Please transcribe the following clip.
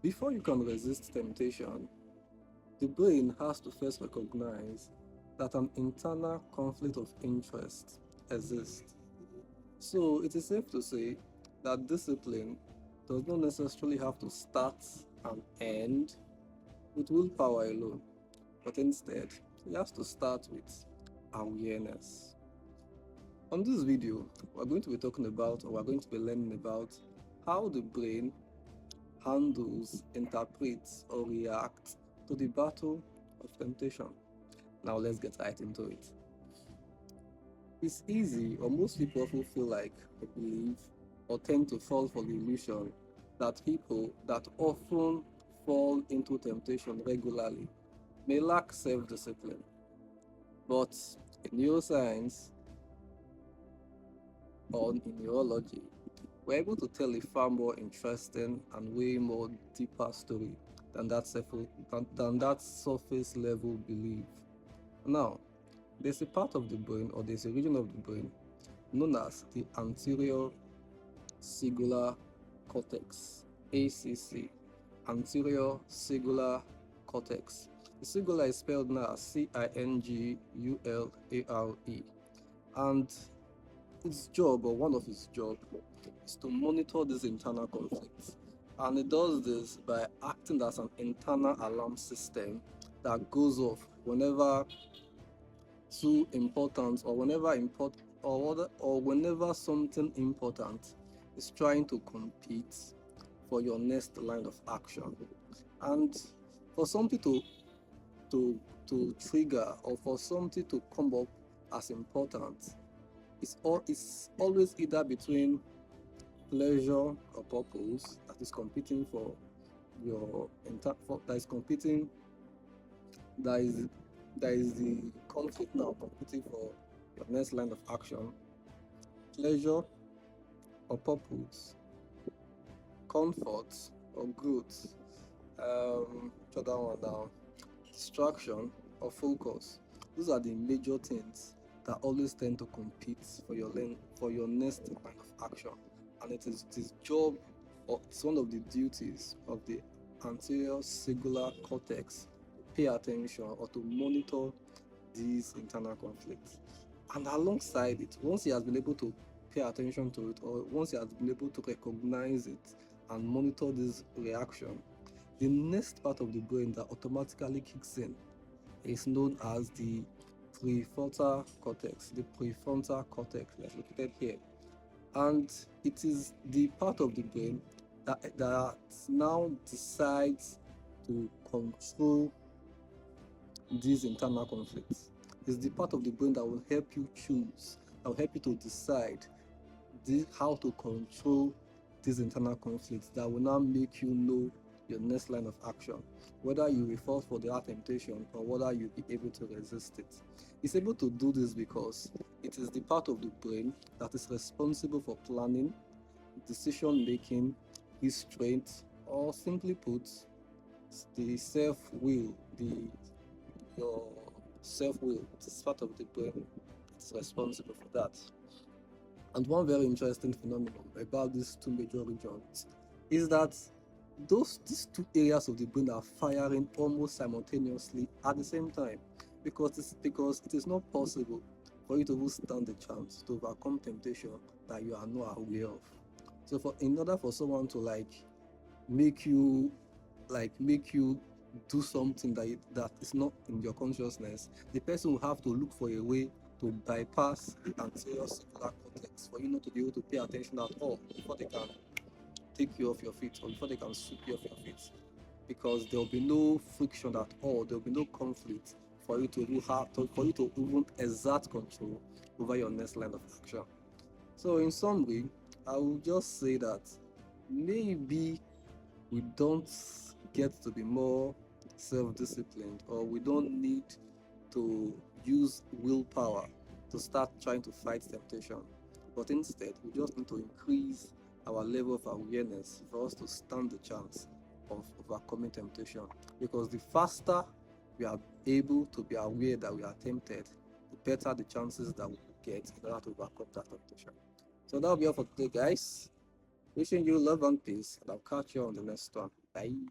Before you can resist temptation, the brain has to first recognize that an internal conflict of interest exists. So it is safe to say that discipline does not necessarily have to start and end with willpower alone, but instead, it has to start with awareness. On this video, we're going to be talking about, or we're going to be learning about how the brain handles, interprets, or reacts to the battle of temptation. Now, let's get right into it. It's easy, or most people often feel like, or believe, or tend to fall for the illusion that people that often fall into temptation regularly may lack self discipline. But in neuroscience or in neurology, we're able to tell a far more interesting and way more deeper story than that surface level belief. Now, there's a part of the brain, or there's a region of the brain known as the anterior cingulate cortex, ACC, anterior cingulate cortex. The cingulate is spelled now as Cingulare, and its job, or one of its job, is to monitor these internal conflicts. And it does this by acting as an internal alarm system that goes off whenever too important, or whenever something important is trying to compete for your next line of action. And for something to trigger, or for something to come up as important, it's always either between pleasure or purpose that is competing for that is competing that is the conflict now competing for your next line of action. Pleasure or purpose, comfort or growth, other one now, distraction or focus. Those are the major things that always tend to compete for your next line of action. And it is job, or it's one of the duties of the anterior cingulate cortex to pay attention or to monitor these internal conflicts. And alongside it, once he has been able to pay attention to it, or once he has been able to recognize it and monitor this reaction, the next part of the brain that automatically kicks in is known as the prefrontal cortex. The prefrontal cortex that's located here, and it is the part of the brain that now decides to control these internal conflicts. It's the part of the brain that will help you choose, that will help you to decide how to control these internal conflicts, that will now make you know your next line of action, whether you will fall for that temptation or whether you'll be able to resist it. It's able to do this because it is the part of the brain that is responsible for planning, decision making, restraint, or simply put, the self-will, your self-will. It's part of the brain that's responsible for that. And one very interesting phenomenon about these two major regions is that these two areas of the brain are firing almost simultaneously at the same time, because it is not possible for you to withstand the chance to overcome temptation that you are not aware of. So in order for someone to make you do something that is not in your consciousness, the person will have to look for a way to bypass the anterior cingulate cortex for you not to be able to pay attention at all before they can take you off your feet, or before they can sweep you off your feet, because there will be no friction at all, there will be no conflict for you to even exert control over your next line of action. So in summary, I will just say that maybe we don't get to be more self-disciplined, or we don't need to use willpower to start trying to fight temptation, but instead we just need to increase our level of awareness for us to stand the chance of overcoming temptation. Because the faster we are able to be aware that we are tempted, the better the chances that we get in order to overcome that temptation. So that'll be all for today, guys. Wishing you love and peace, and I'll catch you on the next one. Bye.